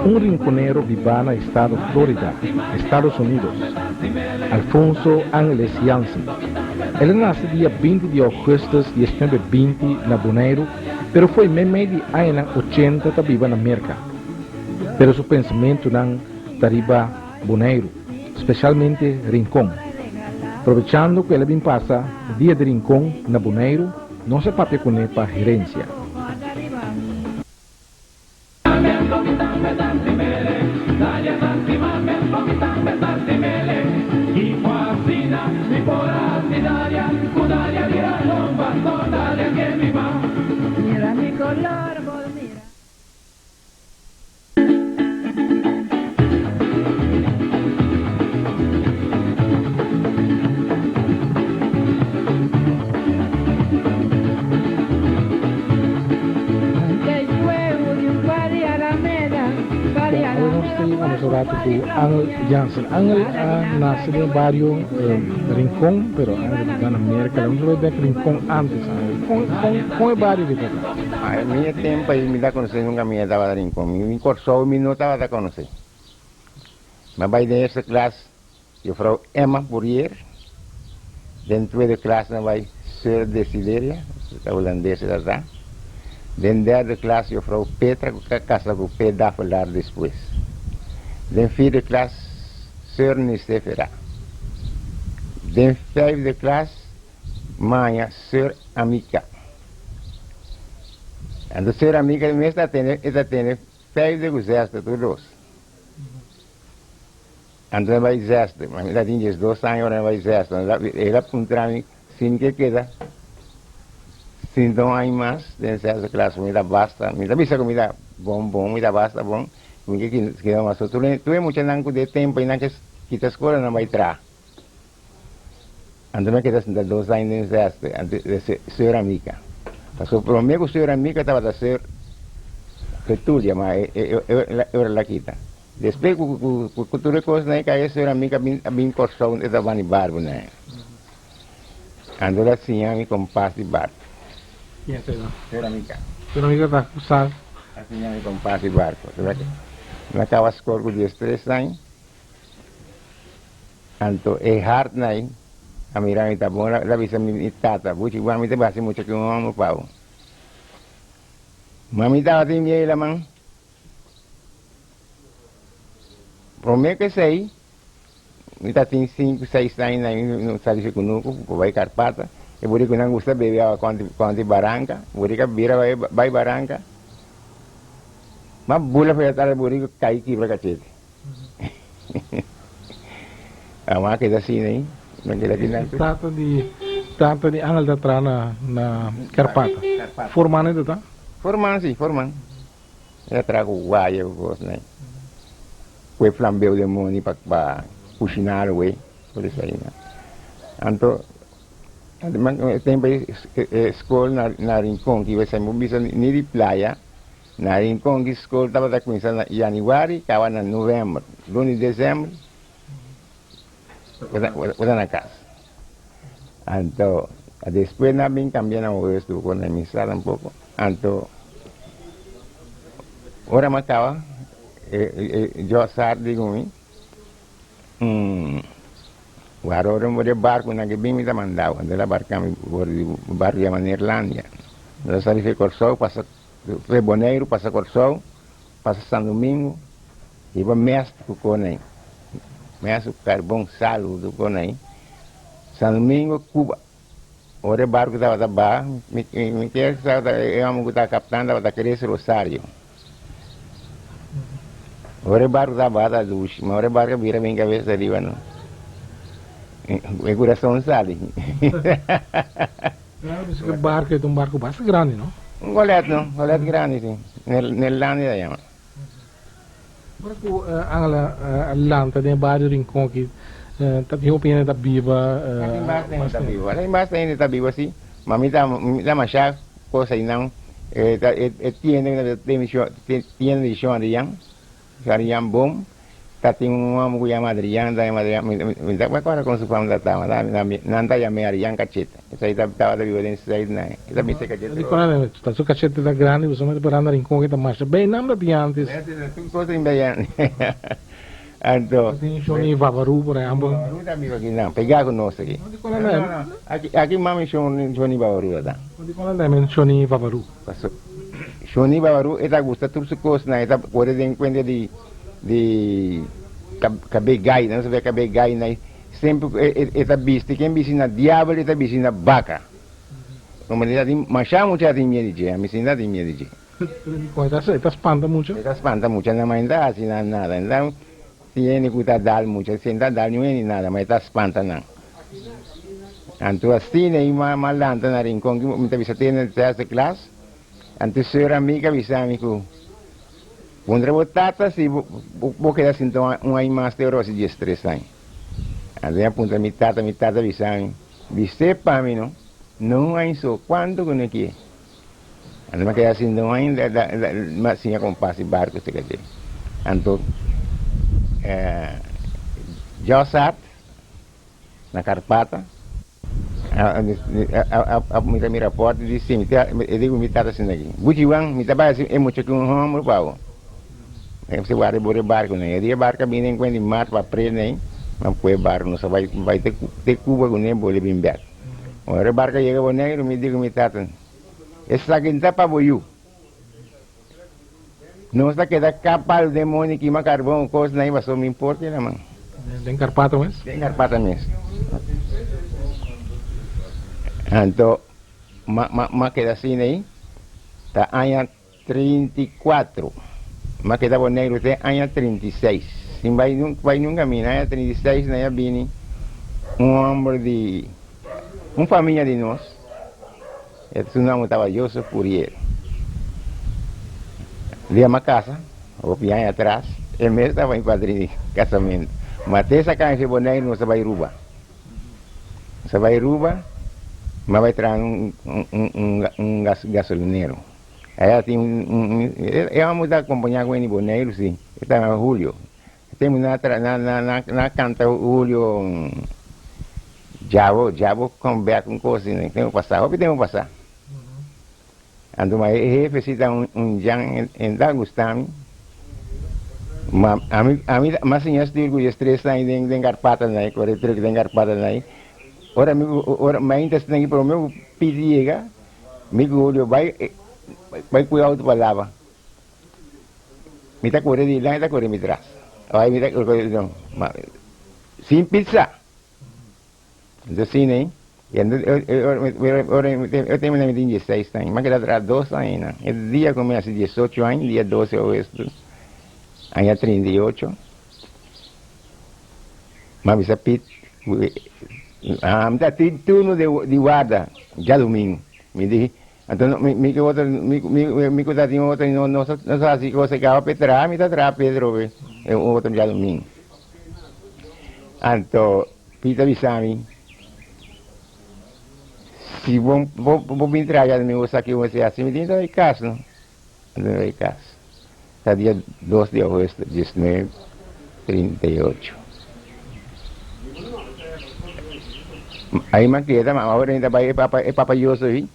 Un rinconero vivía en el estado Florida, Estados Unidos, Alfonso Ángeles Jansen. Él nació el día 20 de agosto de 1920 en Bonaire, pero fue en medio de años 80 que vive en América. Pero su pensamiento no arriba Bonaire, especialmente Rincón. Aprovechando que él bien pasa el día de Rincón en Bonaire, no se pape con él para gerencia. Mira mi color, mira. Ángel Jansen. Ángel nació en el barrio Rincón, pero Ángel está en América. Vamos a ver Rincón antes. ¿Cómo es el barrio que está acá? En mi tiempo yo me da conocer nunca me estaba de Rincón. Mi corso me no estaba de conocer. Me voy de esa clase, yo fui Emma Bourier. Dentro de clase me voy Sir Desideria, la holandesa ¿verdad? Dentro de clase yo fui Petra, que casa con Pedro falar después. Dentro de clase Sir Nicefera. Dentro de clase Maya Sir Amica. Entonces Sir Amica me está teniendo 5 de gozesta todos. Entonces vai exército, mas ainda tinha 2 anos, agora vai exército. Ele apontou-me, sim que queda. Se não há mais, dentro dessa classe, me dá basta. Me dá bisa comida bom, me dá basta bom. Me que não mais. Tu é muito nanco de tempo, e não que a escola não vai entrar. Então me queda 2 anos dentro do exército, antes de ser amiga. Passou por mim, que ser amiga estava a ser Getúlio, mas eu era lá quita. Después, cultura cosa que hay es una amiga bien corsón de Bani Barbo, né? Ando la señora mi compás de barco. ¿Quién es eso? Era amiga. Pero amiga está acusada. La señora mi compás de barco. Me acaba de escolar con 13 años. Anto hard nai, a mirar mi tabón, la visa mi tata, buchi igual mi te base mucho que un amo pavo. Mami estaba de mi la man. Promete que sei, está tem 5, 6 anos aí no estado de Cunuco, vai Carpata, e por isso não gosta de beber água quando Barranca, por isso vira vai Barranca, mas bula foi atrás por isso cai aqui para cacete. A máquina que está assim aí, não quer dizer Trata de Ángel da Trana na Carpata. Formando ainda tá? Formando sim, formando. Eu trago guaia, eu gosto, né? Foi flambeu de moni para cozinhar o por isso aí, né? Então, tem escola na Rincón, que vai ser muito nem de praia, na Rincón que escola estava começando em janeiro, acaba em novembro, 1 de dezembro, vou na casa. Então, depois nós bem cambiamos o resto, quando a missão um pouco, então, ora me acaba, eu sardi com o aroro mo de barco na que bem me mandava, andava barcando o barco de Irlândia. Nós saímos de Corsol, passa de Bonaire, passa Corsol, passa São Domingo, e vai mestre com o Coném. Mestre Carbão Salo do Coném. São Domingo, Cuba. O barco estava da barra, me quer que eu amo que estava captando, estava querendo ser Rosário. O barco da barra da luz, mas o barco vira bem cabeça ali, não. O coração sai. O barco é um barco bastante grande, não? Um golete, não? Golete grande, sim. Nell'Andia da chama. Barco Atlanta tem vários rincões que tem opinião da Biba. Lá embaixo ainda está viva, sim. Mas me dá uma chave, coisa aí não. Tiene de chão de yang bom, tem um homem que chama Adriano, me dá agora com sua família tava, não tá chamei Adriano Cacheta. Isso aí tava da violência aí, né? Isso me sei Di qual è? Sta su cacette da grande, bisogna per andare in conquista marcia. Beh, non di antes. Tu cosa in Baiano? Anto. Tem Johnny Vavaru, por exemplo. Bauru também aqui não, pegar conosco aqui. Di qual è? Aqui mami Johnny Bauru da. Di qual è Johnny Vavaru? Johnny Bauru eta gusta tudo se coisa, né? Eta pode ter enquanto de cabegai, não se vê cabegai, né? Sempre eta biste, quem biste na diabo, eta biste na vaca. Como ele tem machado já tem medo de, a missina tem medo de. Esta espanta muito. Esta espanta muito, não mais dá assim nada, então tiene que dar muito, sem dar não é nada, mas esta espanta não. Então assim né, malanta na rincão que muita vez tem na classe, então sua amiga visame que quando botata se vou quedar assim então aí mais teorosi de estresse aí. Aí aponta mi tata visame, viste para mim não há isso quando que não quer. Aí me queda assim não ainda mas sim com passe barco se quer. Então já sabe na Carpata a me reporta e disse eu digo me tata assim aqui. Bujiwang me trabalha assim é muito que um homem pau. Você vai embora barco né? Dia barco bem em quando mar para preso né? Mas foi barco não só vai ter Cuba com nem boleh bimbak. Ora barca chega o negro me digo me tata. Essa quinta para boiu. Não está queda capal demônio que carvão coisa nem vai só me importa na mão. Tem Carpata mesmo? Tem Carpata mesmo. Então, queda assim aí. Tá anha 34. Mas queda o negro tem anha 36. Se vai num caminho, anha 36 na bini homem de uma família de nós. Esse nome estava Joseph Purier. Via uma casa, o piano atrás, ele mesmo estava em quadrilha de casamento. Mas essa casa de boneco não se vai roubar. Se vai roubar, mas vai trazer um gasolineiro. Aí ela tem ela muda acompanhar com ele boneco, sim. Está na Julio. Temos na canta Julio. Jabo conversa com coisa, né? Tem que passar, o que tem que passar. Então, mas ele fez jang em Dagustami. Mas a mim, mas sim, eu estou com estresse aí dentro Carpata, né? Com o retiro dentro Carpata, né? Ora, mas ainda se tem para o meu pediga, me olho vai cuidar outra palavra. Me está correndo de lá, me está correndo de trás. Aí me está correndo, sem pizza. Então, assim, né? Eu tenho 16 anos, mas queda atrás 2 anos. El dia começa 18 anos, dia 12 é o resto. Aí 38. Mas bisa pit. Minta turno de guarda, já domingo. Me disse, então, me cuida de outro, não só assim que você acaba Petra, me dá atrás Pedro, é outro já domingo. Então, pita bisami. Se vou vir trabalhar no meu aqui, você assim, me diz, vai casa, não? Vai casa. Está dia 2 de agosto, 19, 38. Aí, mas queda, mas agora ainda vai, é papaioso aí.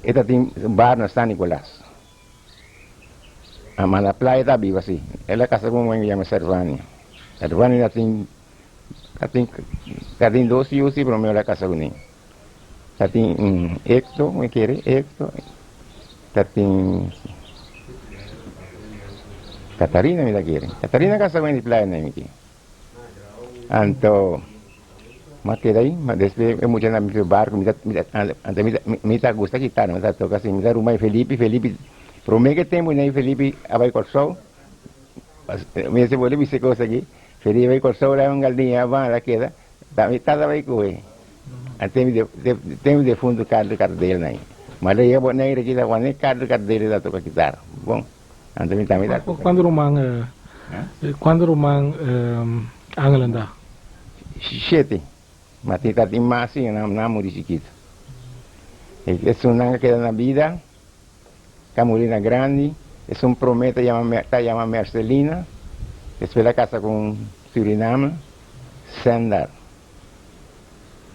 Esta tem bar na San Nicolás. A na praia está viva, assim. Ela casa com uma que chama Servania. Servania tem 12 anos, mas ela casa com ele. Tem Hector, me quer Hector. Tem Catarina, me quer. Catarina casa com ele praia, né, me. Então, mas queda aí, mas depois é muito na meu barco, me tá gosta de estar, me tá toca assim, me dá rumai Felipe, promete que tem muito Felipe vai corso. Me se vuelve se cosa aqui. Felipe vai corso lá um galdinha, vai lá queda. Da metade vai correr. Tem de fundo carro dele, né? Mas aí é bom, né? Aqui da quando carro dele da toca quitar. Bom, antes me também dá. Quando o man Anglanda? 7. Mas tem mais assim, não morri chiquito. É uma que queda na vida, Camolina Grande, é um prometa chama Marcelina, Después la casa con Suriname, $100.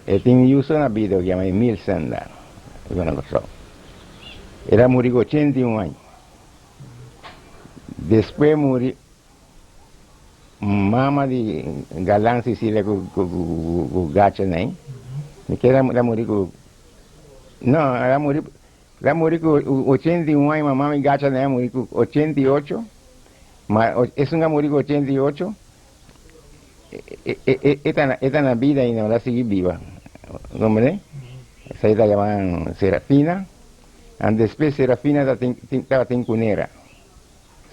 Él tiene uso en la vida que llama $1,000. Era murió con 81 años. Después murió mamá de Galán Sicilia con gacha, ¿no? Me queda la murió con... No, la murió con 81 años, mamá de gacha, ¿no? Murió con 88. Es una murió con 88. Esta es la vida y no la sigue viva. ¿Hombre? Esa la llaman Serafina. Y después Serafina estaba en Cunera.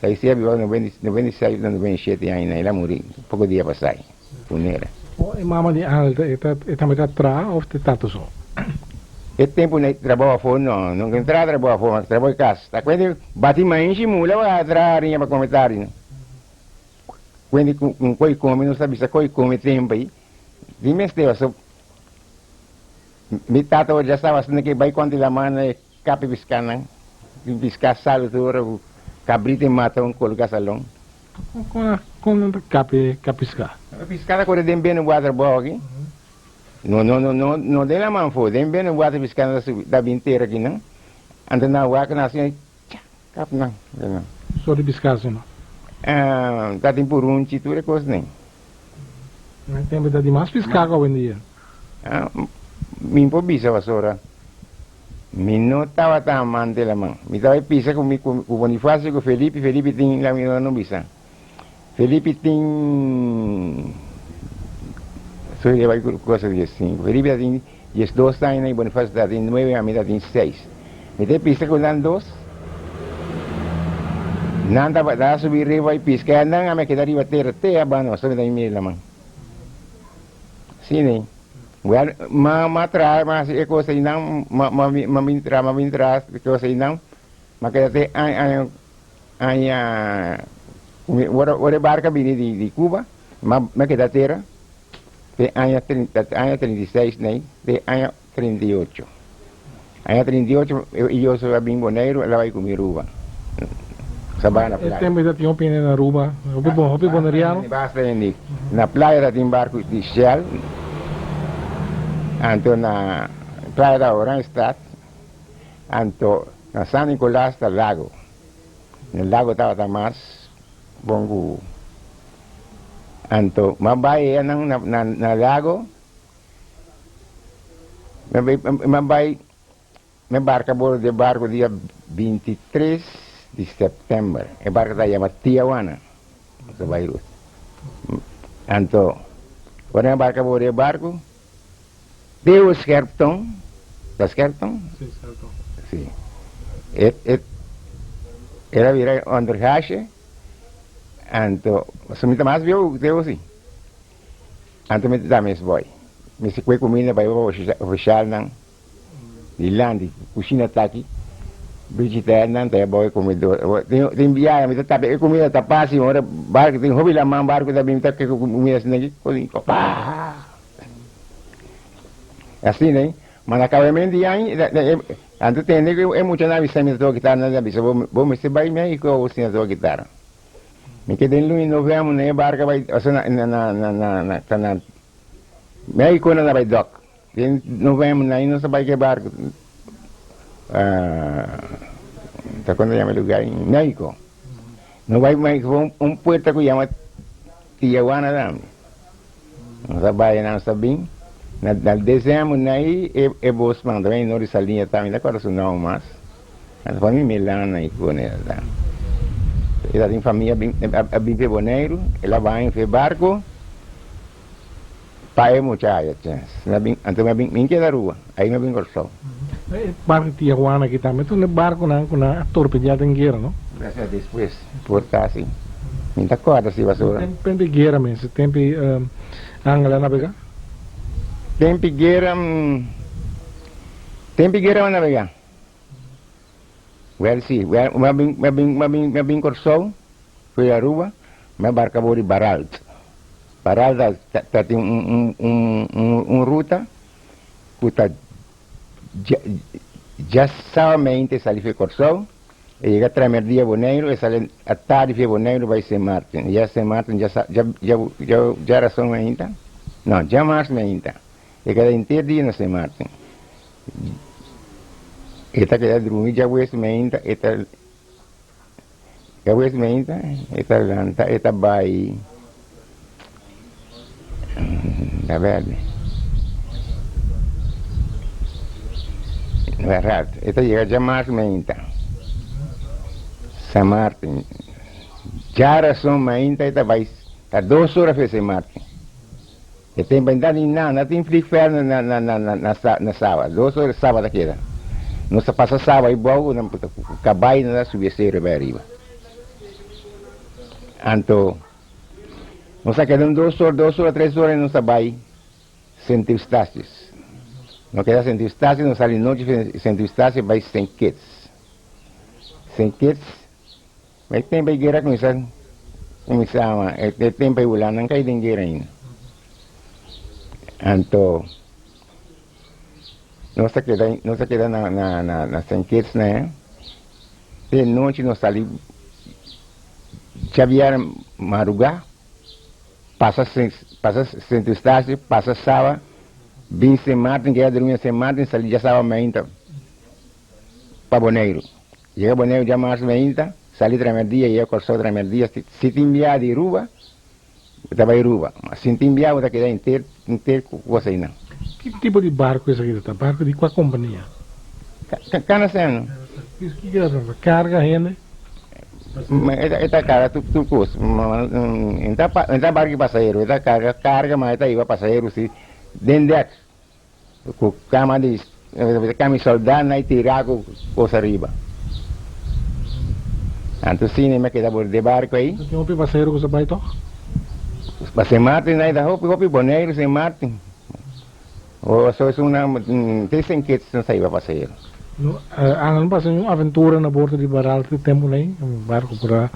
Se decía viva 96, 97 años, y la murió poco día pasado, Cunera. Mamá de esta metade atrás ou de tanto só? Esse tempo não trabalha fora, não entra trabalha fora, mas trabalha em casa. Tá quando bate mais em mula, vai atrás arinha para comentário. Quando com coi come, não sabe se coi come tempo aí. Dime se só mi tata já estava assim que vai quando a mão é capi piscana, piscar sal todo, cabrito mata colocar salão. Com capiscar. Piscada quando tem bem no waterbowl aqui. Não tem a mão fora, tem bem no water piscada da inteira aqui não. Anda na água que nasce, cap não. Só de piscar assim não. Tá tem por tudo é coisa nem. Tem muita demais piscar hoje em dia. Me improvisa vassoura. Me não estava tão amante da mão. Me estava pisa com o Bonifácio, com o Felipe tem lá minha não bisa. Felipe tem só ele vai com coisa de 5. Felipe tem 12 anos e Bonifácio tem 9, a minha tem 6. Me tem pisa com os dois. Nanda vai subir riba e pisca, não a me quedar riba terra abano, só me dá em la mão. Sim, né? Matras, é coisa aí não, mamintras, coisa aí não, mas que até o barca vem de Cuba, mas que da terra, de ano 36, né, de ano 38. Ano 38, eu sou bem boneiro, ela vai comer uva. Sabana playa. Tem muita tinha opinião na Aruba, hopi boneriano. Na playa tem barco de Shell. Anto na Playa da Oranjestad, anto na San Nicolás está lago. No lago estava mais bongo. Anto mabay na lago, me barca por de barco dia 23 de setembro. E barca está chamada Tijuana, sa Beirut. Anto, quando me barca por de barco, deu Skerpton, da Skerpton? Sim, certo. Sim. Era vira underhache, anto, sumita mais viu, deu assim. Anto me dá mes boy. Me se coi comida para eu oficial não. De land, cozinha tá aqui. Visita não tem boy comedor. Tem viagem, me tá comida tá passe, ora barco tem hobby lá man barco da bim tá que comida assim aqui, cozinha. Assim, né? Mas acabamento de ano, antes tem que é muito na visão de tocar guitarra, na visão, vou me separar meio que eu sinto tocar guitarra. Me quedei em novembro, né? Barca vai, assim, na meio que na vai dock. Em novembro, aí não sabe que barco. Tá quando chama lugar em México. Não vai mais puerto que chama Tijuana, não. Não sabe, não sabe. Na dezembro, aí é Bosman também, não essa linha também, agora não mais. A família Milana e com ela. Ela tem família bem peboneiro, ela vai em barco, pai é muchacha, então me queda rua, aí me vem corso. Barco de Tijuana aqui também, tu no barco com a torpedeada em guerra, não? Graças a depois, por assim. Muita coisa se vassoura. Tem guerra mesmo, tem angla na pega? Tem pigueira navegar. Well, sim, me bem corso, foi a rua, me barca por Baralt. Baralt tem ruta, que já somente sali foi corso, E llega a primer día Boneiro, e sale a tarde de Boneiro vai San Martín. Ya San Martín já razão ainda? Não, já mais ainda. E cada inteiro dia no San Martín. Eta queda dormir já o ainda, eta já o ainda, eta lanta, eta vai. Da verde. Verdade. Eta llega já mais ainda. San Martín. Já razão ainda, eta vai. Tá 2 horas para San Martín. E tem bem não tem frio na sábado. 2 horas sábado queda. Não se passa sábado e boa, não acabar na subir ser para arriba. Então, não se quedam 2 horas, 3 horas não se vai sentir estácios. Não queda sentir estácios, não sai noite sentir estácios, vai sem quetes. Sem quetes, mas tem para guerra começar, tem para ular, não cai em guerra ainda. Então, não se queda na senquetes, né? De noite nós ali, Xavier Marugá, passa Centro Estácio, passa sábado, vem San Martín, que é dormir San Martín, sali já sábado ainda para Boneiro. Chega Boneiro já mais ainda, sali tramerdia, e eu corso tramerdia, se te enviar de Ruba, eu vai Ruba, mas se te enviar, eu queda inteiro coisa aí não. Que tipo de barco é esse aqui? Barco de qual companhia? Cana sendo. Que é essa? Carga, rende? Esta carga, tu custa. Então barco passageiro, esta carga, mas esta iba passageiro, se dentro com cama de soldado, aí tirar com coisa arriba. Então sim, me queda por de barco aí. Tem um passageiro que você vai então? Para San Martín, aí da roupa, Boneiro, San Martín. Ou só é uma, tem enquetes não saiba passageiro. Não passa uma aventura na borda de Baralto que temos aí, um barco para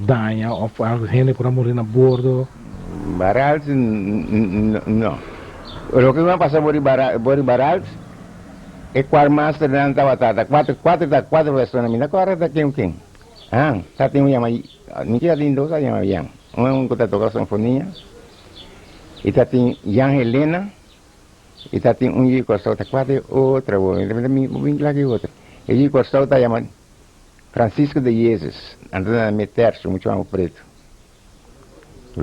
danha, ou gente para morrer na bordo. Baralto, não. O que vai passar por Baralto é quatro master não estava tata, quatro pessoas na minha agora está quem? Ah, já tem um yama, ninguém tem 2 yama yang. Um que está tocando sinfonia, e está tem Yang Helena. E tá tem um cortão tá quase outra, vem lá que outra. E cortão tá chamado Francisco de Jesus, andando na meterço, muito mais preto,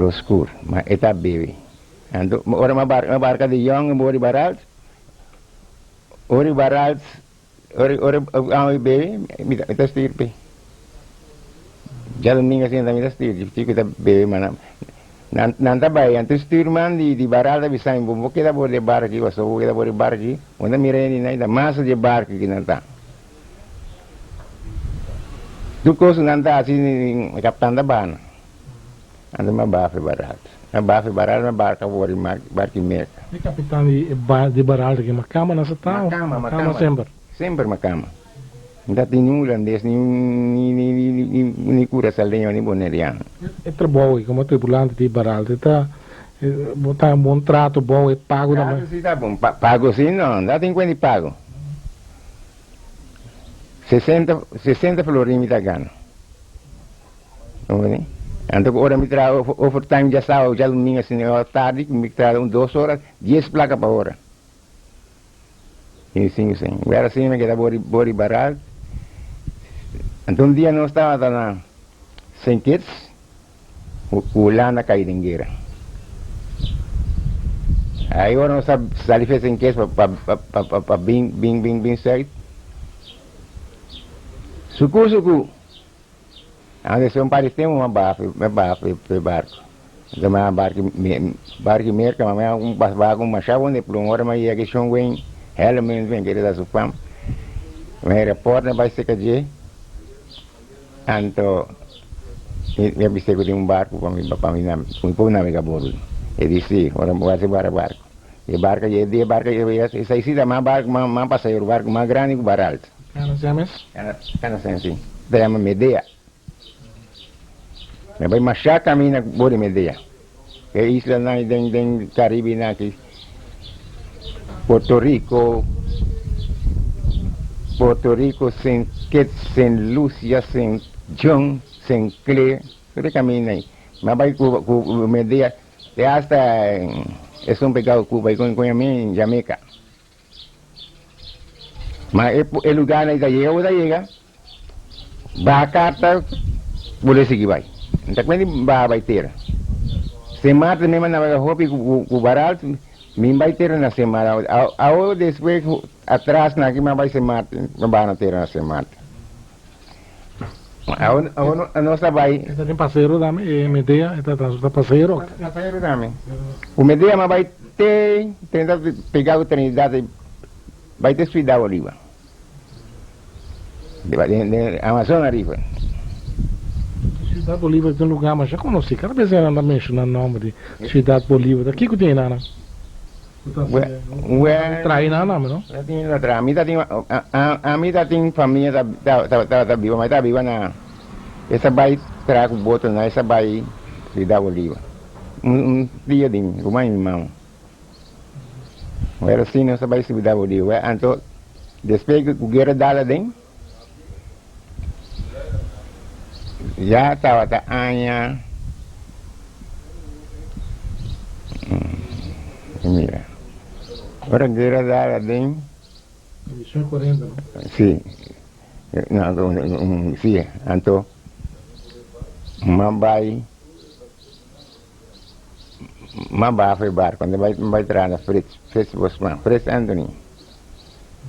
escuro, mas é tá bebe. Ando, ora uma barca de Young, ori Baralt, ori bebe, me tá estirpe. Já domingo assim, me tá estirpe, fico tá bebe, mas Nanta bay, antes turman di barada bisa imbu kita boleh barki, waso kita boleh barki, onda mireni na ida masa de barki que nanta. Tu coisa nanta assim, capitão da bana. Anda uma bafe barata. A bafe barata, uma barca boleh barki merca. E capitão de barata que macama nessa tal? Macama sempre. Sempre macama. Não tem nenhum holandês, nem cura saldenho, nem boneriano. É trabalho, como tripulante de baralto, está um bom trato, bom, é pago também. Sim, tá bom. Pago sim, não tem quanto pago. 60 florim me tá ganhando. Então, agora me traz overtime já sábado, já domingo, assim, tarde, me traz 2 horas, 10 placas para hora. E sim. Agora sim, me queda bori baralto. Então, dia não estava na Senquetes, o lá na Caidingueira. Aí agora nós saímos de Senquetes para bem certo. Suku. Antes de um país tem uma barca para barco. Então, uma barca merca, mas um barco, uma chave onde por uma hora, mas ia que chão vem, ela mesmo vem querer dar supam. Mas era porta, vai ser que Então, eu pensei que tinha barco para mim navegar bordo. Eu disse, ora vou fazer barco. E barco, essa aí dá mais barco, mais passageiro, barco mais grande que o Baralto. Cana Semes? Cana Semes, sim. Da chama Medea. Mas vai marchar caminho por Medea. É isla na den Caribe na aqui. Porto Rico, Puerto Rico, Saint Kitts, Saint Lucia, Saint John, Saint Clair, todo camino ahí. Más va a media, de hasta es un pecado Cuba y con a mí en Jamaica. Mas el lugar ahí llega, va a carta, puede seguir vai. Então quando vai ter, se mata mesmo na hopi com baral, me vai ter na semana. Ao depois atrás na que vai se mata, não vai ter na semana. A nossa vai. Está em parceiro também, Medea, está parceiro. Parceiro também. O Medea vai ter, tentar pegar a Trinidade, vai ter Cidade Bolívar. De Amazônia River. Cidade Bolívar tem um lugar, mas já conheci. Cada vez ela anda mencionando o nome de Cidade Bolívar. Daqui que tem nada. Trai nada, não? A mim tem família tá viva, mas tá viva na essa vai trazer o boto na essa vai Cidade Bolívar. Dia de com meu irmão. Era assim essa vai Cidade Bolívar. Então depois que o guerra dala dentro ya estaba aña mira ahora quiero dar a den edición 40, ¿no? sí no, sí anto mambai mamba fue bar cuando va a entrar a Fritz Bosman Fritz Anthony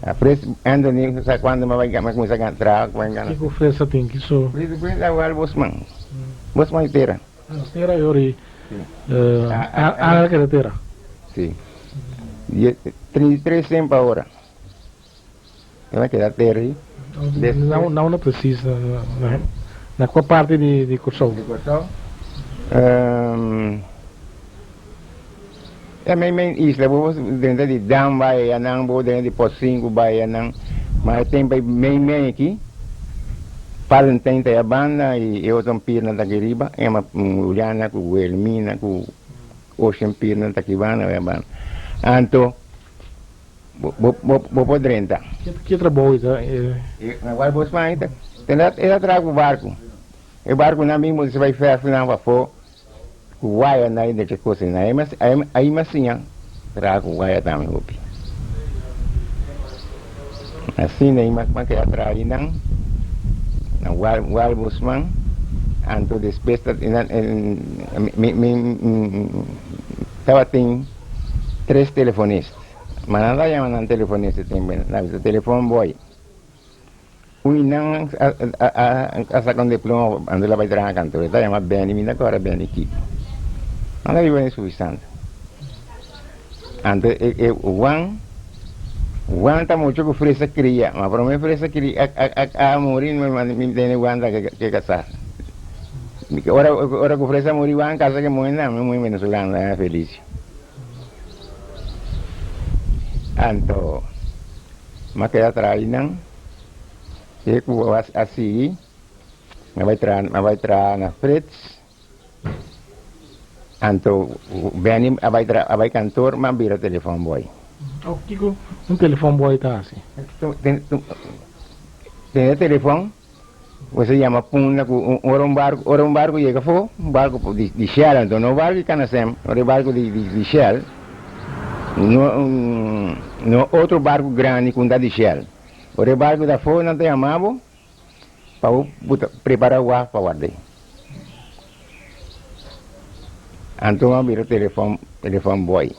a Fritz Anthony sa quando ma vai começar a entrar com engano que Fritz tem que só Fritz é o Bosman Bosman inteira inteira eu ri a carretera sim 33 sempre a hora vai quedar terra aí não precisa na qual parte de Corsol é main isla vos dentro de Dam vai anang bo dentro de Pocinco vai anang mas tem main aqui Palentine tem a banda e eu tô pirna da Quiriba é uma Uliana com Elmina com Ocean pirna da Quibana é a banda anto bo podrenta que trabalho agora vos vai tem ela trago o barco na mesmo você vai fazer final para fora Guaya na ida de coisa na aí mas sim trago guaya também hopi assim nem mas que atrás não na wal busman anto despesta estava tem 3 telefonistas mas nada llaman telefonista também na telefone boy não a sacar diploma ando ela vai trabalhar cantor está chama bem me agora bem aqui nada vive em suficiente ante Juan está muito com fresa cria mas para mim fresa cria a morir me tem Juan que casar ora com fresa morir Juan casa que muito não muito venezolano é feliz anto mas que atrás não e com assim me vai entrar na Fritz anto bem vai cantor mas vira telefone boy o Kiko telefone boy tá assim tem telefone você chama puna com um barco chega fo um barco de Shell então não barco que nascem o barco de Shell no outro barco grande com da de Shell o barco da fo não tem amabo para preparar o ar para guardar Anto vira telefone boy.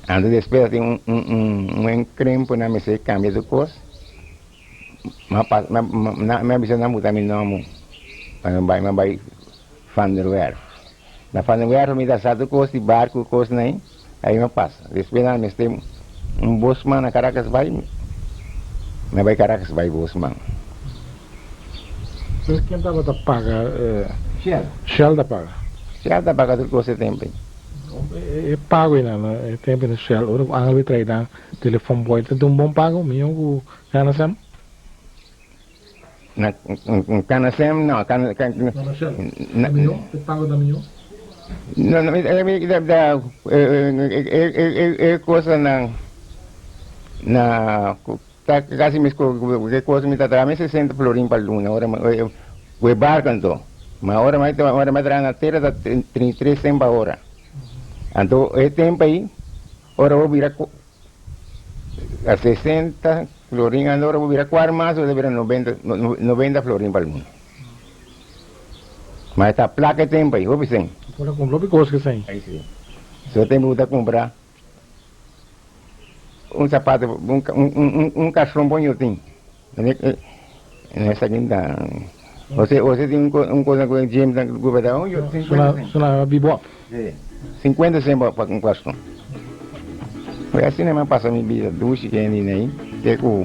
Anto depois tem encrempo na mesa cambia de cor. Me avisa na muda meu nome. Mas vai Vanderwerf. Na Vanderwerf me dá sado cos de barco cos nem. Aí me passa. Depois na mesa tem Bosman na Caracas vai. Me vai Caracas vai Bosman. Mas quem estava a pagar? Shell da paga. Shell da paga tudo que você tem bem. É pago ainda, é tempo no Shell. Ora, a água trai da telefone boy, tem bom pago, meu o canasem. Na canasem não, Não, pago da meu. Não, é coisa na tá casi que coisa me tá trazendo 60 florim para luna, ora o barco então. Mas ora mais na terra tá 33 tempo a hora. Então, é tempo aí, ora vou virar a 60 florim, agora vou virar 4 mais, ou virar 90 florim para luna. Mas tá placa tempo aí, vou ver. Agora comprou coisa que tem. Aí sim. Só tem que comprar sapato, cachorro bom eu tenho. Nessa aqui dá. Você tem coisa com o James da governador? Eu tenho 50 Suna bibop. 50 centavos para um cachorro. Foi assim, né? Mas passa minha vida, duche que é aí, que o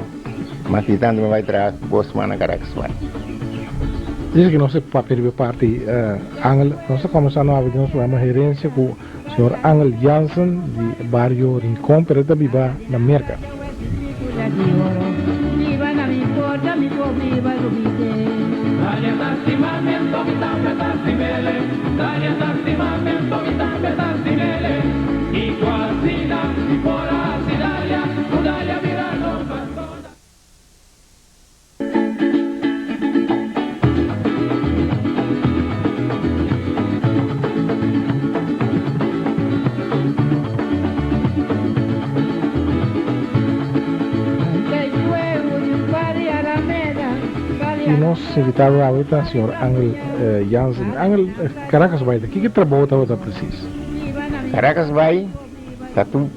maquitando vai trazer boa semana Caracas vai. Diz que não se pode parte Angel, nós começamos a ver uma gerência com o senhor Angel Jansen de Barrio Rincón, pero também vai na Merca. E nós invitamos a senhor Angel Jansen. Angel, Caracas vai daqui, que trabalho está preciso? Caracas vai,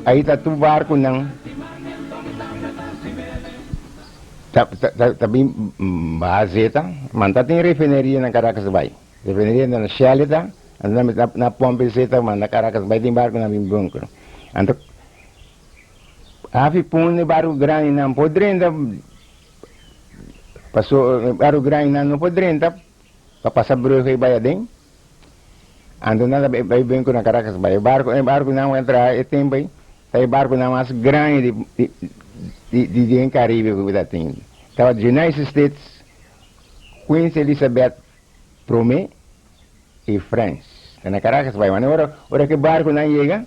aí tá tu barco não. Tá bem baseta, mas tá tem refineria na Caracas vai. Refineria na Xalita, na Pompezeta, mas na Caracas vai tem barco na Bimbunco. Então, afi pune barco grande não podrenda. Passou barco grande não podrenda, para passar breu aí vai adem. Ando nada vai bem com na Caracas vai. Barco não entra, é tempo aí. Aí barco não mais grande de Caribe que está tendo. Estava de United States, Queen Elizabeth Promé e France. Na Caracas vai, mas hora que barco não chega,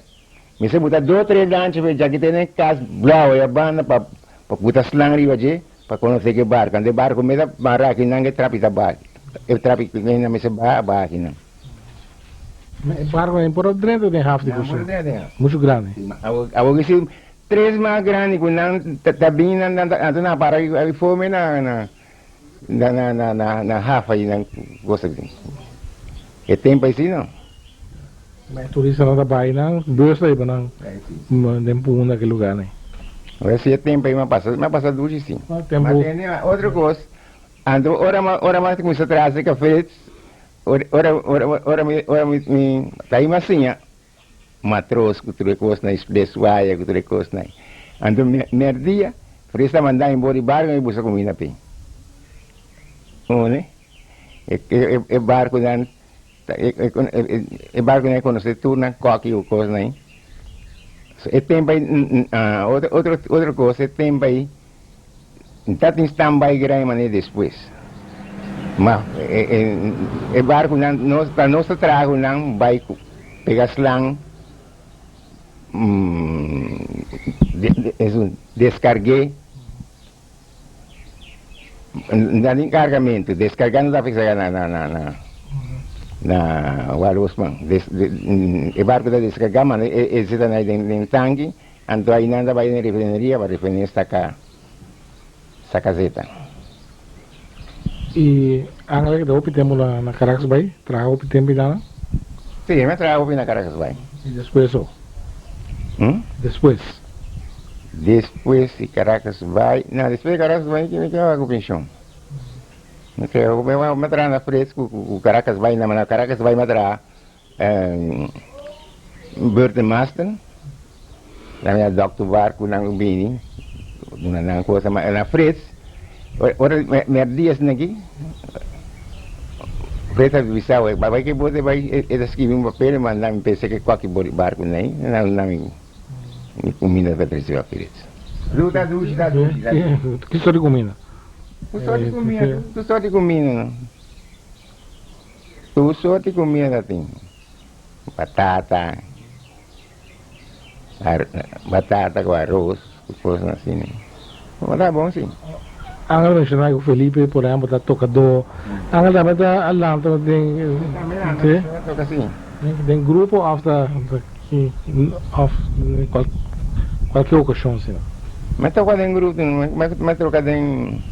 me se botar 2 ou 3 lanches, já que tem casa blau e a banda para botar slang riba de, para conhecer que barco. Ande barco me dá marra que não é trapita barco. É trapita que não me se barco não. O barco é por dentro de half de curso. Muito grande. Agora se 3 mais grande que não tá bem na para aí fome na half aí na gosta de. É tempo assim não. Mas turista não tá bem não, dois aí para não. Tempo naquele lugar né. Agora se é tempo aí mas passa duas sim. Mas tem outra coisa. Ando ora mais começa a trazer café. Ora me tá aí massinha. Matros que tu recos na expressway que tu recos na. Ando merdia, fresta mandar embora barco e busca comida pe. Né? É barco dan é barco né quando se turna coque o coisa né. É tempo aí outra coisa é tempo aí. Tá em stand-by grande maneira depois. Mas é barco não para nós trago não vai pegar slang descarguei não encargamento descargando da fixa na Walosman o barco da descargar mas esse tá em tanque então aí nada vai na refineria para refinar esta caseta e Angel que deu tempo na Caracas vai trago o tempo lá sim me trago na Caracas vai e depois só Depois se Caracas vai, não, depois Caracas vai que me quer com pensão. Me quer, me traz na fresco, o Caracas vai na Caracas vai me traz Burton na minha doctor barco na Ubini, na coisa na fresco, ora me dias aqui. Preta visau, vai que você vai escrever um papel, mas não pensei que qualquer barco nem, não comida para trazer a Pires. Luta dúvida. Que só de comida? Tu só de comida. Tu só de comida tem. Batata com arroz, coisas assim. Tá bom, sim. Angel mencionar que o Felipe, por exemplo, está tocador. Angel também está alanta, Toca assim. tem grupo of qualquer ocasião, sim. Mas toca em grupo, mas toca em...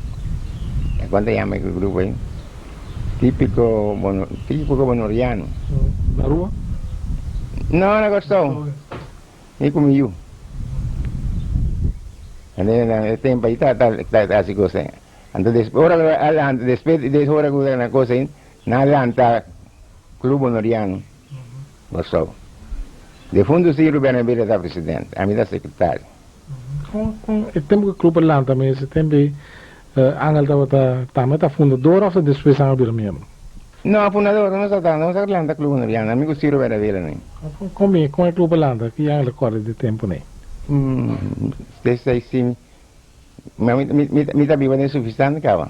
Quanto chama esse grupo aí? Típico bonoriano. Na rua? Não, não gostou. E comigo. Nel tempo aí tá assim coisa. Então depois de hora que na coisa aí, na Atlanta, Clube Bonoriano. Gostou. De fundo Ciro Benavides da presidente, a mim da secretária. Com o tempo que o Clube Atlanta também, esse tempo Angel está fundador ou depois Angel mesmo? Não, fundador, não está Atlanta Clube Bonoriano, amigo Ciro Benavides nem. Como é o Clube Atlanta, que Angel recorda de tempo nem? Desse aí sim, me tá vivo nem suficiente, cara.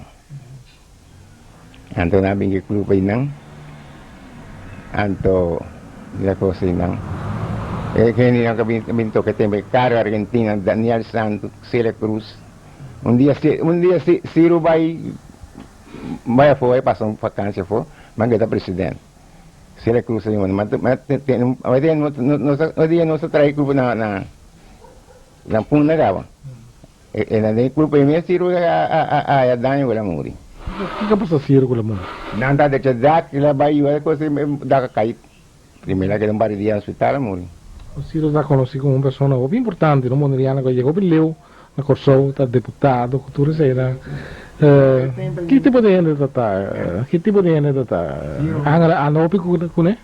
Então na bingi clube aí não, então da coisa aí não. Que nem eu binto que tem caro Argentina, Daniel Santos, Celia Cruz. Um dia Ciro vai foi passar uma vacância foi, mas que tá presidente. Celia Cruz aí, mas hoje dia não se trai clube na punta dava. E na clube aí mesmo Ciro a danho com a muri. O que passa Ciro com a muri? Não dá de chegar, que lá vai a coisa dá cair. Primeiro que não vai de hospital a muri. O Ciro está conhecido como uma pessoa bem importante, no Mondriana, que chegou Leu, na Corsou, está deputado, cultura será. Que tipo de gente está? Que tipo de gente está? A nopi com né?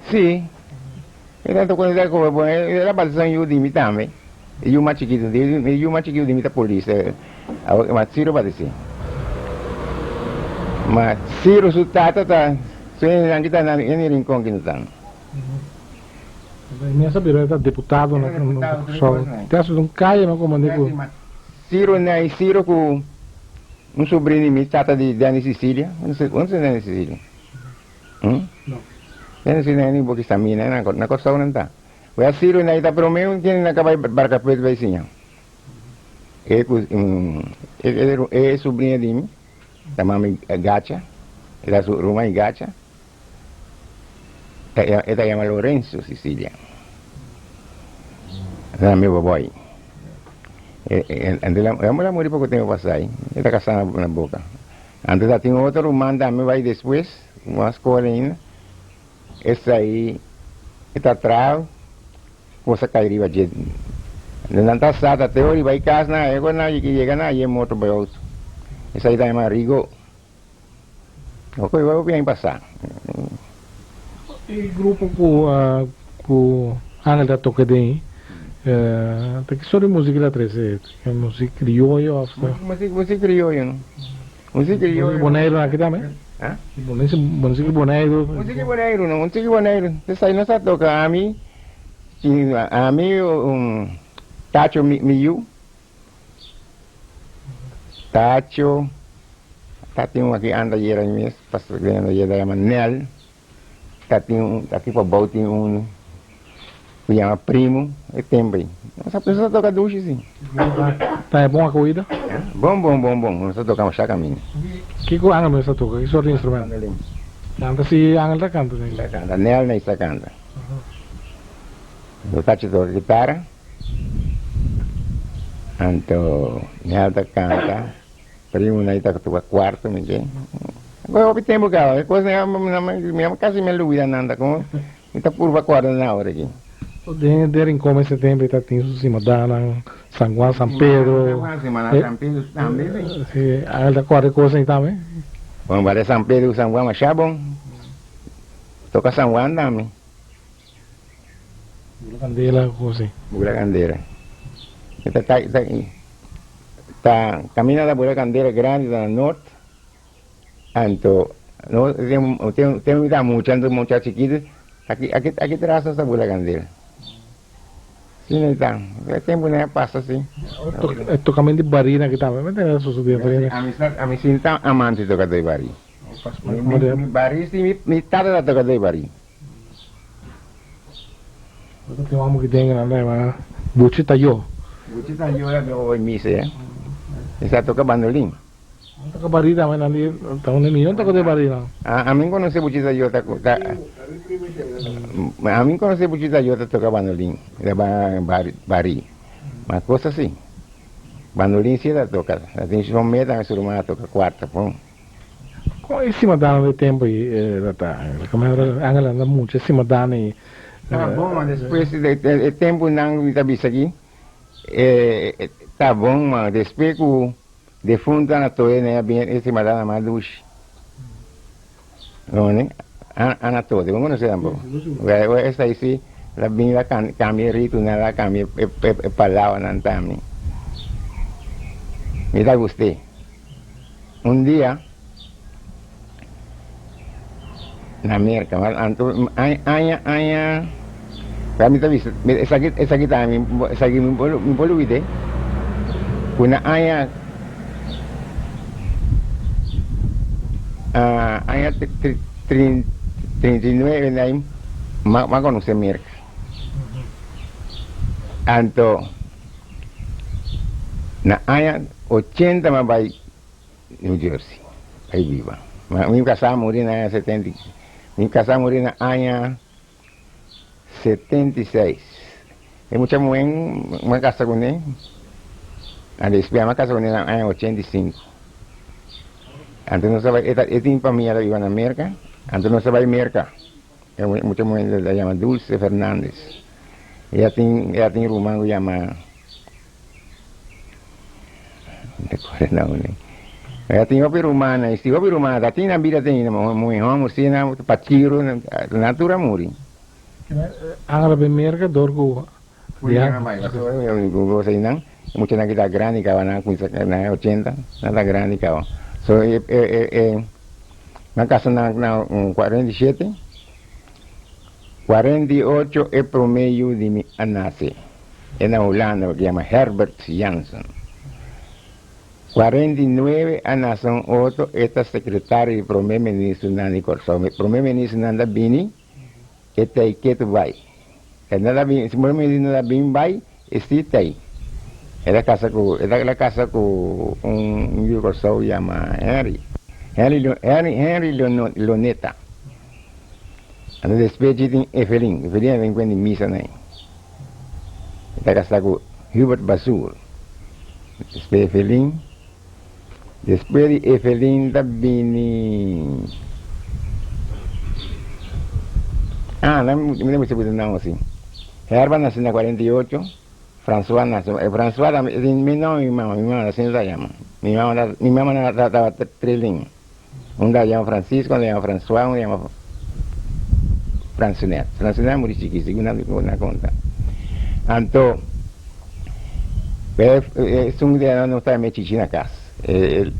Sim. Ele está conhecido como ele era bastante eu de mim também. E o mais chiquito dele, e o mais chiquito de mim da polícia. Mas Ciro vai dizer. Mas Ciro su tata tá, se ele está na rincão que não está. Nessa virada deputado na Corsou. Tem um caia no comando. Ciro né, Ciro com um sobrinho de mim, tata de Dani Sicília. Onde é Dani Sicília? Não. Dani Sicília nem porque está mina na Corsou não está. O Ciro na ita pero mesmo que na acaba barca pes vizinha. É sobrinha de mim, da mãe Gacha, da sua irmã Gacha. Ela chama Lorenzo Sicília. Era meu boy. Ela morreu pouco tempo passar. Ela está casada na boca. Antes já tinha outro irmão também vai depois, uma escola ainda. Esse aí está atrás. Cosa cairia de não está sada até hoje vai casa na água na que chega na e moto vai outro essa aí é mais rico o que vai bem passar E grupo com Angel da toca de tem que só de música da 13 é música criolla música criolla não música criolla boneiro aqui também música boneiro não música boneiro essa aí não se toca a mim Tacho Miu Tacho Tatinho aqui anda aí mesmo pastor ganhando aí da Manel Tatinho aqui para Bautin que chama primo é tempo essa pessoa toca duche sim tá é bom a corrida bom não se toca um caminho que com Angel mesmo toca que só de instrumento canta se Angel da canta Nel nem está canta eu tacho toca guitarra então Nel da canta primo na ita toca quarto me que agora o tempo cara coisa minha casa me luvida nada com ita curva quarta na hora aqui de como esse tempo está tendo cima da San Juan San Pedro San Pedro também Angel da quarta coisa aí também bom vai San Pedro San Juan mas bom toca San Juan também Candela coisa Bula Candeira está caminhando da Bula Candeira grande da norte então tem muita chiquita aqui traz essa Bula Candeira sim então é tempo né passa assim estou caminhando de barina aqui também mas tem essa subida a mim sim está amante toca de bari mi bari sim mi tada da toca de bari tem um homem que tem na leva buchita yo Buchita Yoda que voy misa, ¿eh? Esa toca bandolín. Ang taga-barina, may nandi, taon ni Niyon, taga-barina. A mí conoce Buchita Yoda, a mí conoce Buchita Yoda toca bandolín, de bari. Mas cosa así. Bandolín sí la toca, la tiene son metas, su hermana toca cuarta, pon. Kung isimadana de tempo data, como ang anda mucho, isimadana y Tá bom, mas depois de tempo não me avisa aqui. Tá bom, mas depois que o defunto na toa, né, bem esse madana mais duche. Não, né? Ana toa, vamos não sei tampoco. Essa aí sim, la bem la cambia rito, nada cambia palavra não também. Me dá gostei. Dia na América, mas anya kami tabi sakit kami sakit mi bolu ide kuna aya 39 na makono se América anto na aya 80 mabay New Jersey ay viva mi kasama rin na 70 mi kasama rin na aya 76. Es mucha mujer, me casa con él. A después me casa con él en el año 85. Antes no sabía, esta familia vive en América. Antes no sabía América. Mucha mujer la llama Dulce Fernández. Ella tiene rumano, llama. Ella tiene opi rumana, y si opi rumana, tiene vida, tiene muy homo, si na patiro, natura muri. Ang arabe merka dorgo. Ya, mucha na kita grande kawan na 80, nada grande kawan. So na casa na 47, 48 es promedio de mi nace. En Holanda que se llama Herbert Janssen. 49 nason otro esta secretario de primer ministro Nani Corso. Primer ministro Nanda Bini esta iketu bai. Nada bin, primer ministro Nanda Bini bai, está ahí. Era la casa con un Corso llama Henry Loneta. Ando después de Evelyn vengo en misa ahí. Esta casa con Hubert Basur. Después Evelyn. Después de Evelyn vini. Mira, me se puede nada así. Gerba nació en el 48. François nació. François, mi mamá, así se llama. Mi mamá daba 3 líneas. Una llama Francisco, una llama François, una llama Franzonet. Franzonet muy chiquito, una conta. Anto, es un día no está en chichina casa. El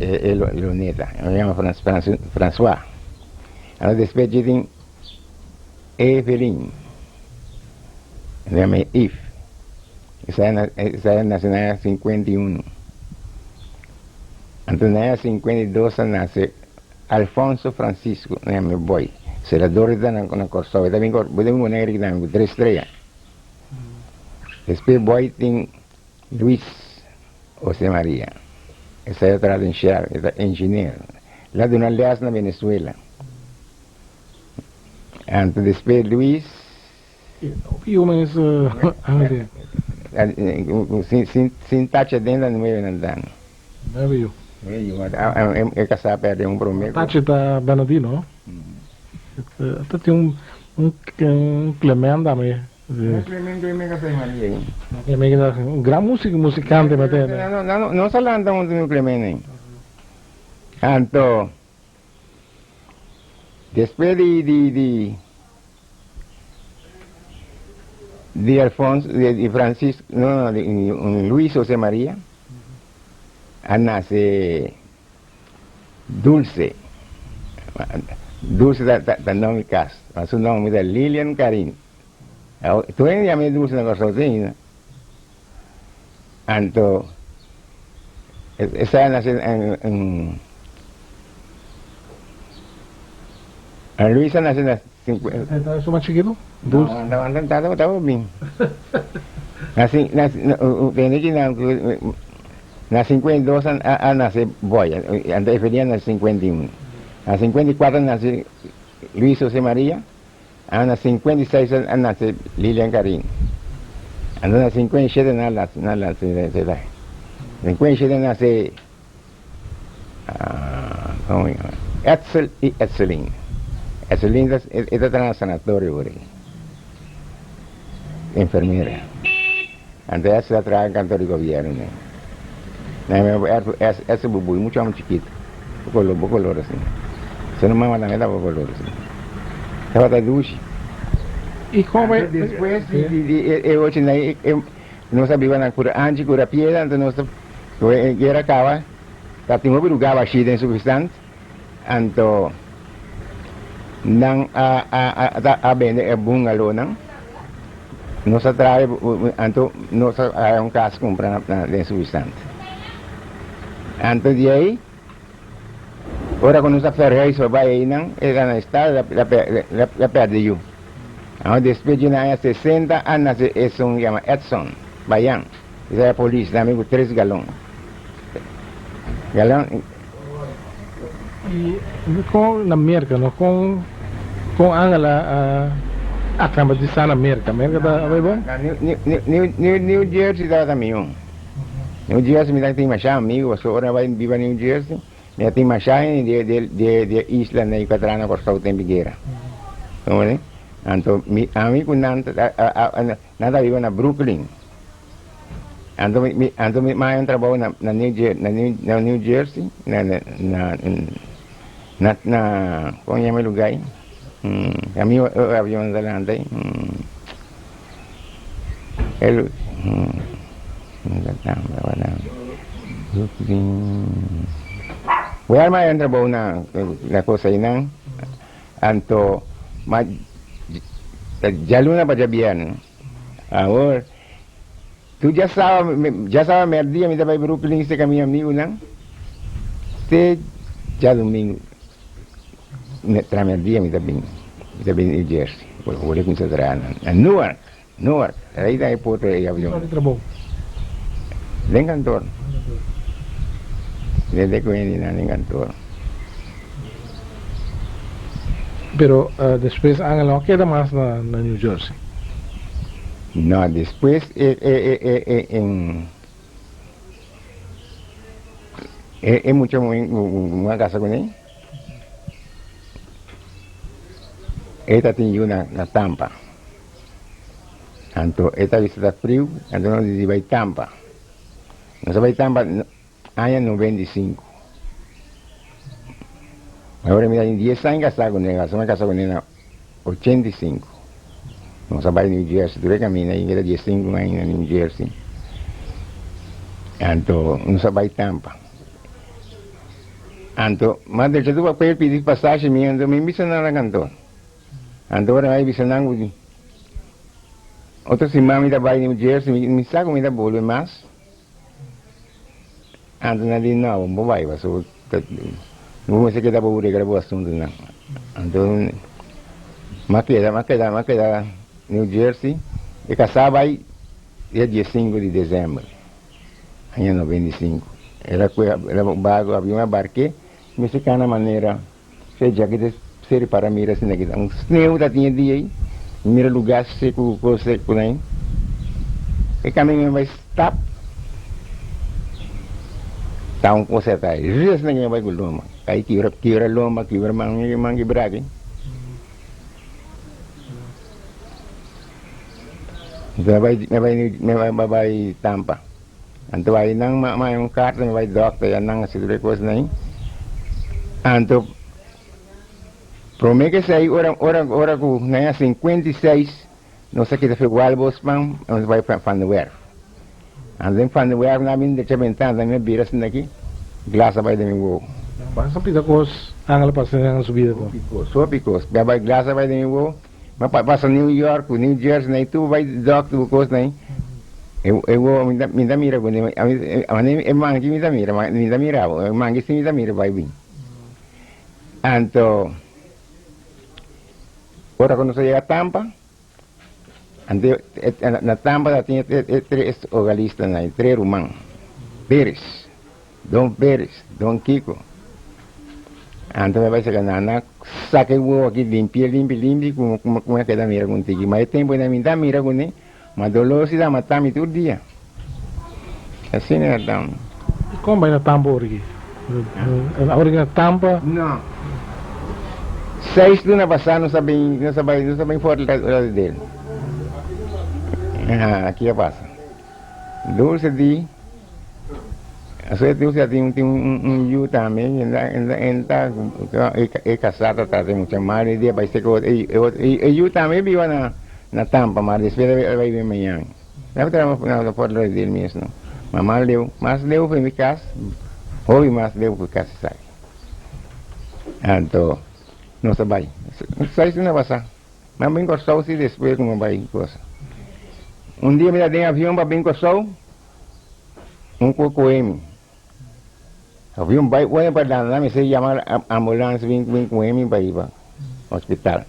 neta, me llama François. Ahora después de Evelyn, me llama Yves. Esa nació en el 51. Entonces en el 52 nace Alfonso Francisco, me llama Boy. Senador de la Corso, también voy a poner 3 estrellas. Después Boy tiene Luis José María. Esa es otra ingeniero. La de una alianza en Venezuela. Antes después Luis. Sin tacha dentro de 9 andando. Es casado perder un promedio. Tacha está Bernardino. Este tiene un Clemente también. Clemente me casé María. Un gran musicante, no se anda un Clemente. Anto, después de Alfonso, de Francisco, de Luis José María, nace Dulce. Dulce da nombre casa, su nombre es Lilian Karin. Tú ven ya me Dulce na Corsotina. Anto, esa nace en Luisa nace en 50. ¿Eso más chiquito? Dulce. No, estaba bien. Na 52 nace Boya, antes venía na 51. Na 54 nace Luis José María, na 56 nace Lilian Karin. Na 57 nace 57 nace ¿cómo se llama? Etzel y Etzelin. Etzelin está en el sanatorio, enfermera. Antes se la trae en cantor y gobierno. Ese bubu mucho más chiquito. Poco color así. Se no mama la meta poco color así. Estaba de duche. ¿Y cómo es? Después, no sabía na cura antes, cura piedra, entonces no era cava. Tatimos berugava así en substante. Anto nang bende bungalow nang no sa trae anto no sa un caso comprar na substante. Anto de ahí, ahora con esa ferreira se va ahí nang era na estado la perde yo. Ahora después de na 60 anos es un llama Edson Bayan, es la policía, amigo 3 galón. Y con la merca, ¿no? Con Angela a tramatizar la merca da bom? New Jersey da também. New Jersey me tem mais amigo, só ora vai viver New Jersey, me tem mais de isla na Yucatán por causa da Bigueira. Como é? Então, amigo nada vive na Brooklyn. Então me mais trabalho na New Jersey, ¿cómo se llama el lugar? A mí había un delante. Voy a armar entre una cosa ahí, ¿no? Anto, ya luna para viernes. Ahora, tú ya sabes, el día me estaba en Brooklyn, este con mi amigo, ¿no? Ya domingo. Tramé el día, me también New Jersey, boleh kun seterana. Newark, ahí está el puerto de avión. En kantor. Desde que vine en kantor. Pero después Ángel no queda más en New Jersey. No, después en mucho una casa con él. Esta tiene una Tampa. Entonces, esta visita frío, entonces nos va a Tampa. Nos va a Tampa año 95. Ahora mira, en 10 años casado con ella, me casado con ella 85. Nos va a New Jersey, tuve camino ahí, era 15 años en New Jersey. Entonces, nos va a Tampa. Entonces, más de hecho, tú vas a pedir pasaje, me invitan a la cantor. Ahora hay visionando otro si mami da vai New Jersey me saco me da vuelve más antes nadie no vai va so no me se queda por que grabo asunto no entonces más queda New Jersey y casaba ahí el 15 de diciembre año 95 era vago había una barque me se cana manera se ya que ser para mirar assim aqui um sneu da tinha dia aí mira lugar seco seco né e caminho vai stop tá coisa tá aí res ninguém vai com loma aí quebra loma quebra mangue braga vai Tampa anto vai nang mai carta vai doctor nang seguro coisa né anto promete que se hay hora con 56, no sé qué te fue igual Bosman, nos va a Van der Werf. Andem Van der Werf, na minha de ventana, na minha bira assim daqui, glasa vai de mi wo. Basta pita cos, Ángel passa na subida ko. Só picos, vai glasa vai de mi wo. Mas passa New York, New Jersey, na tu vai doc tu cos na. Eu me dá mira quando a mangi me dá mira, mangi sim me dá mira vai vir. Anto ahora cuando se llega a Tampa, Na Tampa tinha três ogalistas, três irmãos. Pérez, Dom Kiko. Então vai chegar na saque o aqui limpia, como é que dá mira contigo. Mas tempo ainda me dá mira com ele, mas dolor se dá matar me todo dia. Assim é então. Como vai na Tampa aqui? A hora na Tampa? Não. 6 lunas passadas não sabem forte dele. Aqui é passa. 12 dias. A sua tia tem yu também, é casada, tem muita mal, e dia vai ser que yu também vive na Tampa, mas depois vai vir amanhã. Deve ter uma forte dele mesmo. Mas deu foi em casa, houve mais deu foi casa sai. Então, não sabe. Sai se não passa. Mas bem gostou se depois como vai coisa. Dia me dá de avião para bem gostou, cocoeme. Avião vai, olha para lá, me se chama ambulância, vem com ele para ir para o hospital.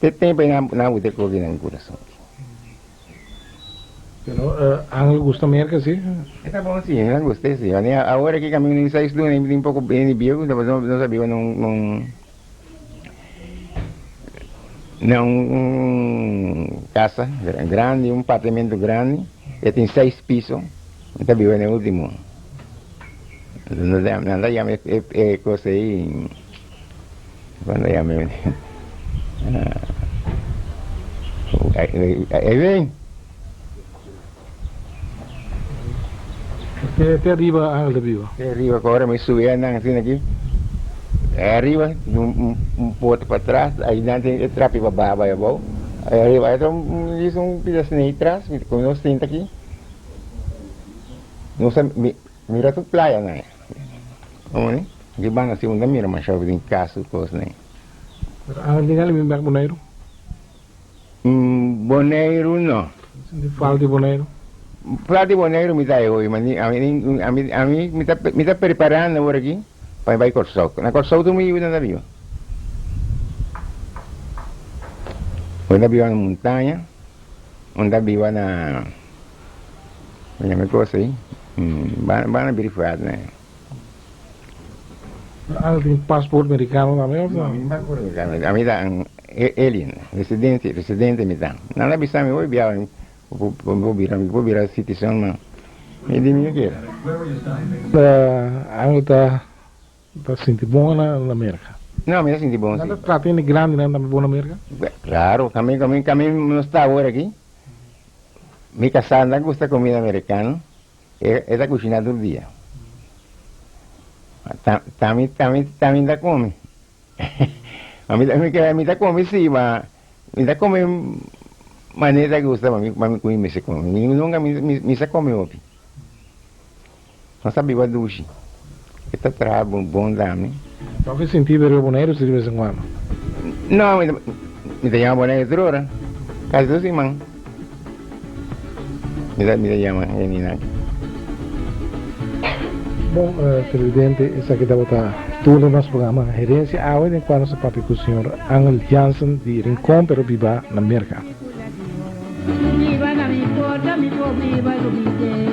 Tem tempo na boteca aqui no coração. Anglo gusta América, sim? Está bom sim, eu gostei sim. Agora que caminho em 6 lunas, um pouco bem bio, não sabia, não casa grande, apartamento grande, e tem 6 pisos. Está vivo no último. Nada ya me cosa ahí. Cuando ya me. Ahí ven. Até arriba, Anglo viva. Até arriba, agora me subi andando assim aqui. Arriba, porto para trás, aí dentro tem trape para baixo, é bom. Aí arriba, então, isso pedacinho aí atrás, como nós temos aqui. Não sabe, mira tu praia, né? Onde? De banda segunda mira, mas já em casa, coisa, né? Anglo tinggal em Bonaire? Bonaire, não. Fala de Bonaire? Fala de Bonaire me dá hoje, mas a mim me está preparando agora aqui para ir Corsau. Na Corsau tu me ajuda na viva. Onde viva na montanha, onde viva na... Olha, coisa aí. Van a verificar, né? Tem passaporte americano também? A mim dá alien, residente me dá. Nada bisa me vou viajar, vou virar citizen, mas me diz o que Anglo está sentindo bom na América? Não, me senti bom sim. Nada tratando grande, né? Também bom na América? Claro, caminho não está agora aqui. Me casada gosta de comida americana. É da cozinha do dia. Também dá come. A mim dá come sim, mas me dá come maneira que gosta, mas me come se come. Nunca me se come hoje. Não sabia o duche. Está trabo, bom dame. Talvez sentir ver o Bonaire se de vez em quando. Não, me chama Bonaire outra hora. Caso sim, man. Me chama Renina. Bom, presidente, essa aqui estava todo o nosso programa Gerência Água, enquanto se papi com o senhor Angel Jansen de Rincón, pero viva na América. Viva na mi porta, mi po viva lo vite.